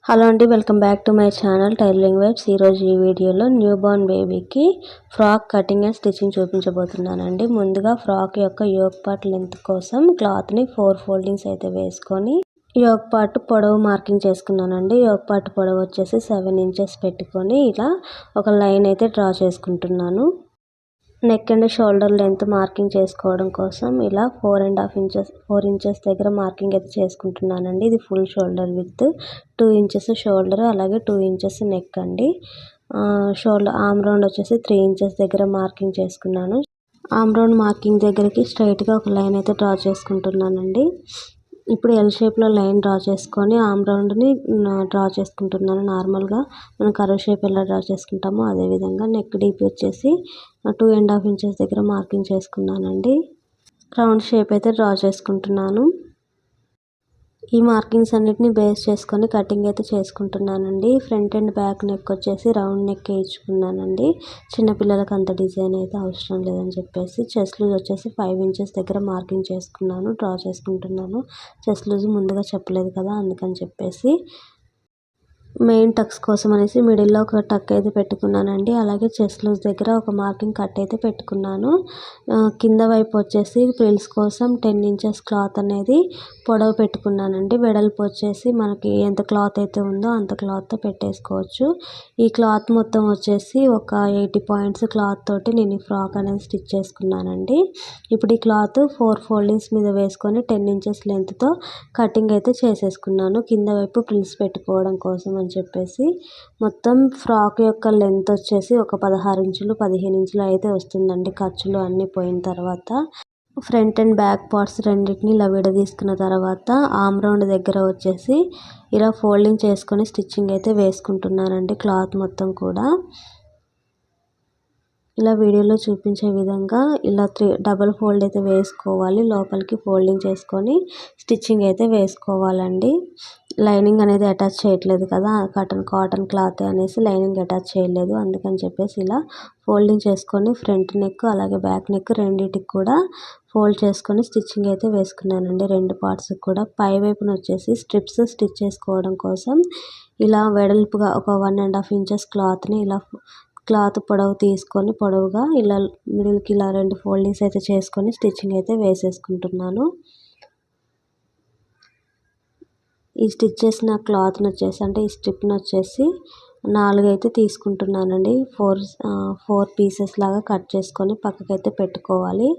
Hello అండి, welcome back to my channel tailoring vibes. ఈరోజు ఈ వీడియోలో న్యూ బోర్న్ బేబీకి ఫ్రాక్ కటింగ్ అండ్ స్టిచ్చింగ్ చూపించబోతున్నానండి. ముందుగా ఫ్రాక్ యొక్క యోక్ పార్ట్ లెంత్ కోసం క్లాత్ని 4 ఫోల్డింగ్స్ అయితే వేసుకొని యోక్ పార్ట్ పొడవు మార్కింగ్ చేసుకున్నానండి. యోక్ పార్ట్ పొడవు వచ్చేసి 7 ఇంచెస్ పెట్టుకొని ఇలా ఒక లైన్ అయితే డ్రా చేసుకుంటున్నాను. Neck and shoulder length marking చేసుకోవడం కోసం ఇలా 4 ఇంచెస్ దగ్గర మార్కింగ్ అయితే చేసుకుంటున్నానండి. ఇది full shoulder with 2 inches shoulder, అలాగే 2 ఇంచెస్ నెక్ అండి. షోల్డర్ ఆమ్ రౌండ్ వచ్చేసి 3 ఇంచెస్ దగ్గర మార్కింగ్ చేసుకున్నాను. ఆమ్ రౌండ్ మార్కింగ్ దగ్గరికి స్ట్రైట్గా ఒక లైన్ అయితే డ్రా చేసుకుంటున్నానండి. ఇప్పుడు ఎల్ షేప్లో లైన్ డ్రా చేసుకొని ఆమ్ రౌండ్ని డ్రా చేసుకుంటున్నాను. నార్మల్గా మనం కర్వ్ షేప్ ఎలా డ్రా చేసుకుంటామో అదేవిధంగా నెక్ డీప్ వచ్చేసి 2.5 ఇంచెస్ దగ్గర మార్కింగ్ చేసుకున్నానండి. రౌండ్ షేప్ అయితే డ్రా చేసుకుంటున్నాను. ఈ మార్కింగ్స్ అన్నిటిని బేస్ చేసుకొని కటింగ్ అయితే చేసుకుంటున్నానండి. ఫ్రంట్ అండ్ బ్యాక్ నెక్ వచ్చేసి రౌండ్ నెక్ వేయించుకున్నానండి. చిన్నపిల్లలకు అంత డిజైన్ అయితే అవసరం లేదని చెప్పేసి చెస్ట్ లూజ్ వచ్చేసి 5 ఇంచెస్ దగ్గర మార్కింగ్ చేసుకున్నాను, డ్రా చేసుకుంటున్నాను. చెస్ట్ లూజ్ ముందుగా చెప్పలేదు కదా, అందుకని చెప్పేసి మెయిన్ టక్స్ కోసం అనేసి మిడిల్లో ఒక టక్ అయితే పెట్టుకున్నానండి. అలాగే చెస్ట్ లూజ్ దగ్గర ఒక మార్కింగ్ కట్ అయితే పెట్టుకున్నాను. కింద వైపు వచ్చేసి ఫ్రిల్స్ కోసం 10 ఇంచెస్ క్లాత్ అనేది పొడవు పెట్టుకున్నానండి. వెడల్పు వచ్చేసి మనకి ఎంత క్లాత్ అయితే ఉందో అంత క్లాత్తో పెట్టేసుకోవచ్చు. ఈ క్లాత్ మొత్తం వచ్చేసి ఒక 80 పాయింట్స్ క్లాత్ తోటి నేను ఈ ఫ్రాక్ అనేది స్టిచ్ చేసుకున్నానండి. ఇప్పుడు ఈ క్లాత్ 4 ఫోల్డింగ్స్ మీద వేసుకొని 10 ఇంచెస్ లెంత్తో కటింగ్ అయితే చేసేసుకున్నాను. కింద వైపు ఫ్రిల్స్ పెట్టుకోవడం కోసం అని చెప్పేసి మొత్తం ఫ్రాక్ యొక్క లెంత్ వచ్చేసి ఒక 16 ఇంచులు 15 ఇంచులు అయితే వస్తుందండి. ఖర్చులు అన్నీ పోయిన తర్వాత ఫ్రంట్ అండ్ బ్యాక్ పార్ట్స్ రెండింటిని ఇలా విడదీసుకున్న తర్వాత ఆమ్ రౌండ్ దగ్గర వచ్చేసి ఇలా ఫోల్డింగ్ చేసుకొని స్టిచ్చింగ్ అయితే వేసుకుంటున్నానండి. క్లాత్ మొత్తం కూడా ఇలా వీడియోలో చూపించే విధంగా ఇలా డబల్ ఫోల్డ్ అయితే వేసుకోవాలి. లోపలికి ఫోల్డింగ్ చేసుకొని స్టిచ్చింగ్ అయితే వేసుకోవాలండి. లైనింగ్ అనేది అటాచ్ చేయట్లేదు కదా, కాటన్ క్లాత్ అనేసి లైనింగ్ అటాచ్ చేయలేదు. అందుకని చెప్పేసి ఇలా ఫోల్డింగ్ చేసుకొని ఫ్రంట్ నెక్ అలాగే బ్యాక్ నెక్ రెండింటికి కూడా ఫోల్డ్ చేసుకొని స్టిచ్చింగ్ అయితే వేసుకున్నానండి. రెండు పార్ట్స్ కూడా పై వైపున వచ్చేసి స్ట్రిప్స్ స్టిచ్ చేసుకోవడం కోసం ఇలా వెడల్పుగా ఒక 1.5 ఇంచెస్ క్లాత్ని ఇలా క్లాత్ పొడవు తీసుకొని పొడవుగా ఇలా మిడిల్కి ఇలా 2 ఫోల్డింగ్స్ అయితే చేసుకొని స్టిచ్చింగ్ అయితే వేసేసుకుంటున్నాను. ఈ స్టిచ్ చేసిన క్లాత్ని వచ్చేసి అంటే ఈ స్ట్రిప్ని వచ్చేసి 4 అయితే తీసుకుంటున్నానండి. 4 పీసెస్ లాగా కట్ చేసుకొని పక్కకైతే పెట్టుకోవాలి.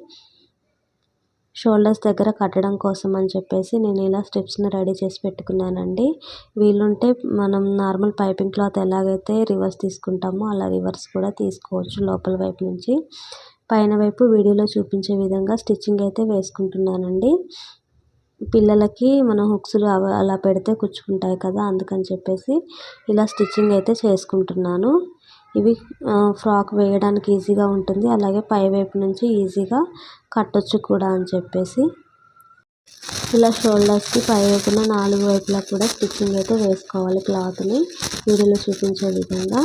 షోల్డర్స్ దగ్గర కట్టడం కోసం అని చెప్పేసి నేను ఇలా స్ట్రిప్స్ని రెడీ చేసి పెట్టుకున్నానండి. వీలుంటే మనం నార్మల్ పైపింగ్ క్లాత్ ఎలాగైతే రివర్స్ తీసుకుంటామో అలా రివర్స్ కూడా తీసుకోవచ్చు లోపల వైపు నుంచి. పైన వైపు వీడియోలో చూపించే విధంగా స్టిచ్చింగ్ అయితే వేసుకుంటున్నానండి. పిల్లలకి మనం హుక్స్లు అలా పెడితే కుచ్చుకుంటాయి కదా, అందుకని చెప్పేసి ఇలా స్టిచ్చింగ్ అయితే చేసుకుంటున్నాను. ఇవి ఫ్రాక్ వేయడానికి ఈజీగా ఉంటుంది, అలాగే పై వైపు నుంచి ఈజీగా కట్టొచ్చు కూడా అని చెప్పేసి ఇలా షోల్డర్స్కి పై వైపున 4 వైపులా కూడా స్టిచ్చింగ్ అయితే వేసుకోవాలి క్లాత్ని వీడియోలో చూపించే విధంగా.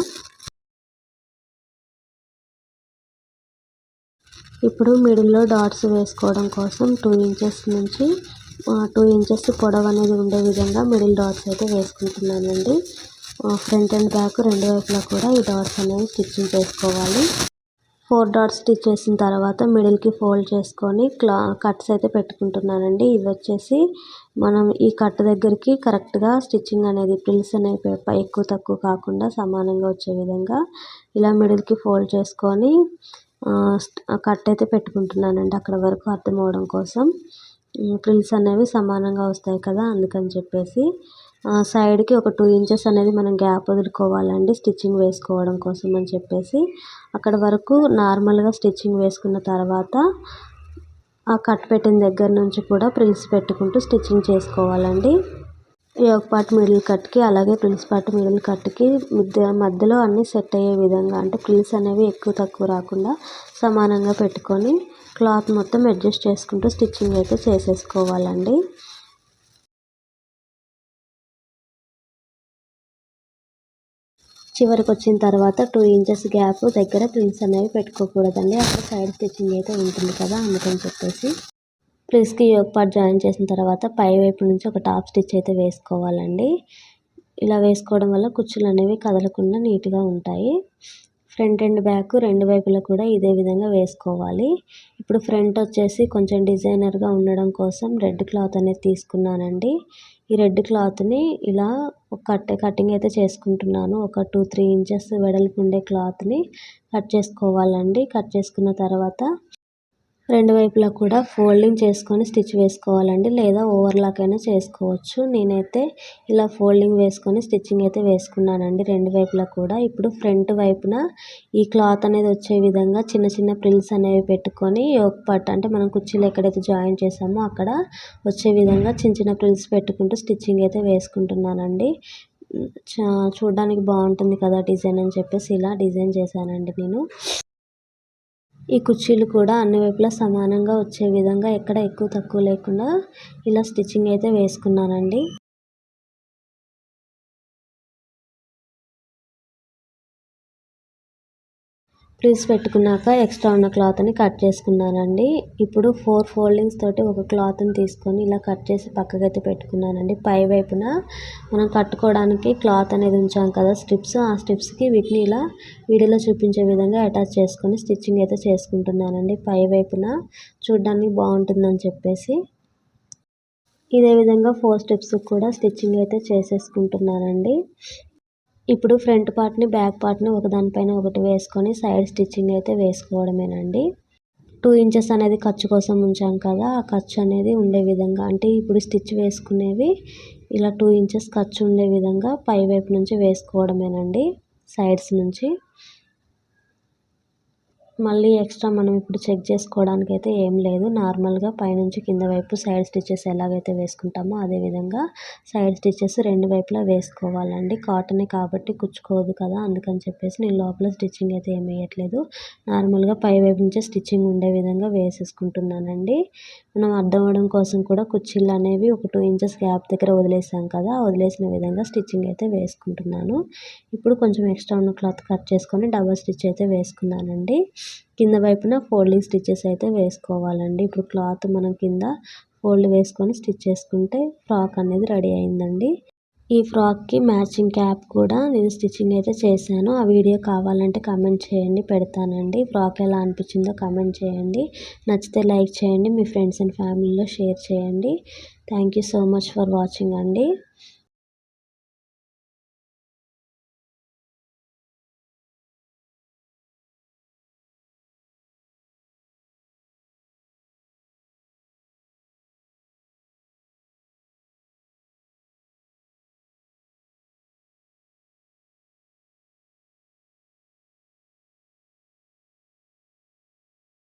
ఇప్పుడు మిడిల్లో డాట్స్ వేసుకోవడం కోసం 2 ఇంచెస్ నుంచి 2 ఇంచెస్ పొడవు అనేది ఉండే విధంగా మిడిల్ డాట్స్ అయితే వేసుకుంటున్నానండి. ఫ్రంట్ అండ్ బ్యాక్ రెండు వైపులా కూడా ఈ డాట్స్ అనేవి స్టిచ్చింగ్ చేసుకోవాలి. 4 డాట్స్ స్టిచ్ చేసిన తర్వాత మిడిల్కి ఫోల్డ్ చేసుకొని కట్స్ అయితే పెట్టుకుంటున్నానండి. ఇవి వచ్చేసి మనం ఈ కట్ దగ్గరికి కరెక్ట్గా స్టిచ్చింగ్ అనేది ప్రిల్స్ అనేవి ఎక్కువ తక్కువ కాకుండా సమానంగా వచ్చే విధంగా ఇలా మిడిల్కి ఫోల్డ్ చేసుకొని కట్ అయితే పెట్టుకుంటున్నానండి. అక్కడ వరకు అర్థం అవడం కోసం ప్రిల్స్ అనేవి సమానంగా వస్తాయి కదా, అందుకని చెప్పేసి సైడ్కి ఒక 2 ఇంచెస్ అనేది మనం గ్యాప్ వదులుకోవాలండి స్టిచ్చింగ్ వేసుకోవడం కోసం అని చెప్పేసి. అక్కడ వరకు నార్మల్గా స్టిచ్చింగ్ వేసుకున్న తర్వాత ఆ కట్ పెట్టిన దగ్గర నుంచి కూడా ప్రిల్స్ పెట్టుకుంటూ స్టిచ్చింగ్ చేసుకోవాలండి. యోక్ పార్ట్ మిడిల్ కట్కి అలాగే ప్రిల్స్ పార్ట్ మిడిల్ కట్కి మధ్యలో అన్నీ సెట్ అయ్యే విధంగా, అంటే ప్రిల్స్ అనేవి ఎక్కువ తక్కువ రాకుండా సమానంగా పెట్టుకొని క్లాత్ మొత్తం అడ్జస్ట్ చేసుకుంటూ స్టిచ్చింగ్ అయితే చేసేసుకోవాలండి. చివరికి వచ్చిన తర్వాత 2 ఇంచెస్ గ్యాప్ దగ్గర ప్రిల్స్ అనేవి పెట్టుకోకూడదండి, అక్కడ సైడ్ స్టిచ్చింగ్ అయితే ఉంటుంది కదా, అందుకని చెప్పేసి ప్రిల్స్కి యోక్ పార్ట్ జాయిన్ చేసిన తర్వాత పై వైపు నుంచి ఒక టాప్ స్టిచ్ అయితే వేసుకోవాలండి. ఇలా వేసుకోవడం వల్ల కుచ్చులు అనేవి కదలకుండా నీట్గా ఉంటాయి. ఫ్రంట్ అండ్ బ్యాక్ రెండు వైపులా కూడా ఇదే విధంగా వేసుకోవాలి. ఇప్పుడు ఫ్రంట్ వచ్చేసి కొంచెం డిజైనర్గా ఉండడం కోసం రెడ్ క్లాత్ అనేది తీసుకున్నానండి. ఈ రెడ్ క్లాత్ని ఇలా కటింగ్ అయితే చేసుకుంటున్నాను. ఒక 2-3 ఇంచెస్ వెడల్పు ఉండే క్లాత్ని కట్ చేసుకోవాలండి. కట్ చేసుకున్న తర్వాత రెండు వైపులా కూడా ఫోల్డింగ్ చేసుకొని స్టిచ్ వేసుకోవాలండి, లేదా ఓవర్లాక్ అయినా చేసుకోవచ్చు. నేనైతే ఇలా ఫోల్డింగ్ వేసుకొని స్టిచ్చింగ్ అయితే వేసుకున్నానండి రెండు వైపులా కూడా. ఇప్పుడు ఫ్రంట్ వైపున ఈ క్లాత్ అనేది వచ్చే విధంగా చిన్న చిన్న ప్రిల్స్ అనేవి పెట్టుకొని యోక్ పార్ట్ అంటే మనం కుర్చీలు ఎక్కడైతే జాయిన్ చేసామో అక్కడ వచ్చే విధంగా చిన్న చిన్న ప్రిల్స్ పెట్టుకుంటూ స్టిచ్చింగ్ అయితే వేసుకుంటున్నానండి. చూడడానికి బాగుంటుంది కదా డిజైన్ అని చెప్పేసి ఇలా డిజైన్ చేశానండి నేను. ఈ కుర్చీలు కూడా అన్ని వైపులా సమానంగా వచ్చే విధంగా ఎక్కడ ఎక్కువ తక్కువ లేకుండా ఇలా స్టిచ్చింగ్ అయితే వేసుకున్నానండి. ప్లీస్ పెట్టుకున్నాక ఎక్స్ట్రా ఉన్న క్లాత్ని కట్ చేసుకున్నానండి. ఇప్పుడు 4 ఫోల్డింగ్స్ తోటి ఒక క్లాత్ని తీసుకొని ఇలా కట్ చేసి పక్కకైతే పెట్టుకున్నానండి. పై వైపున మనం కట్టుకోవడానికి క్లాత్ అనేది ఉంచాం కదా స్ట్రిప్స్, ఆ స్ట్రిప్స్కి వీటిని ఇలా వీడియోలో చూపించే విధంగా అటాచ్ చేసుకొని స్టిచ్చింగ్ అయితే చేసుకుంటున్నానండి. పై వైపున చూడడానికి బాగుంటుందని చెప్పేసి ఇదే విధంగా 4 స్టెప్స్ కూడా స్టిచ్చింగ్ అయితే చేసేసుకుంటున్నానండి. ఇప్పుడు ఫ్రంట్ పార్ట్ని బ్యాక్ పార్ట్ని ఒకదానిపైన ఒకటి వేసుకొని సైడ్ స్టిచ్చింగ్ అయితే వేసుకోవడమేనండి. 2 ఇంచెస్ అనేది ఖర్చు కోసం ఉంచాం కదా, ఆ ఖర్చు అనేది ఉండే విధంగా అంటే ఇప్పుడు స్టిచ్ వేసుకునేవి ఇలా 2 ఇంచెస్ ఖర్చు ఉండే విధంగా పై వైపు నుంచి వేసుకోవడమేనండి సైడ్స్ నుంచి. మళ్ళీ ఎక్స్ట్రా మనం ఇప్పుడు చెక్ చేసుకోవడానికి అయితే ఏం లేదు. నార్మల్గా పైనుంచి కింద వైపు సైడ్ స్టిచెస్ ఎలాగైతే వేసుకుంటామో అదే విధంగా సైడ్ స్టిచెస్ రెండు వైపులా వేసుకోవాలండి. కాటనే కాబట్టి కుచ్చుకోదు కదా, అందుకని చెప్పేసి నేను లోపల స్టిచ్చింగ్ అయితే ఏమి వేయట్లేదు. నార్మల్గా పై వైపు నుంచే స్టిచ్చింగ్ ఉండే విధంగా వేసేసుకుంటున్నానండి. మనం అర్థం అవ్వడం కోసం కూడా కుర్చీలు అనేవి ఒక 2 ఇంచెస్ గ్యాప్ దగ్గర వదిలేసాం కదా, వదిలేసిన విధంగా స్టిచ్చింగ్ అయితే వేసుకుంటున్నాను. ఇప్పుడు కొంచెం ఎక్స్ట్రా ఉన్న క్లాత్ కట్ చేసుకొని డబల్ స్టిచ్ అయితే వేసుకున్నానండి. కింద వైపున ఫోల్డింగ్ స్టిచెస్ అయితే వేసుకోవాలండి. ఇప్పుడు క్లాత్ మనం కింద ఫోల్డ్ వేసుకొని స్టిచ్ చేసుకుంటే ఫ్రాక్ అనేది రెడీ అయిందండి. ఈ ఫ్రాక్కి మ్యాచింగ్ క్యాప్ కూడా నేను స్టిచ్చింగ్ అయితే చేశాను. ఆ వీడియో కావాలంటే కామెంట్ చేయండి, పెడతానండి. ఫ్రాక్ ఎలా అనిపించిందో కామెంట్ చేయండి. నచ్చితే లైక్ చేయండి, మీ ఫ్రెండ్స్ అండ్ ఫ్యామిలీలో షేర్ చేయండి. Thank you so much for watching అండి.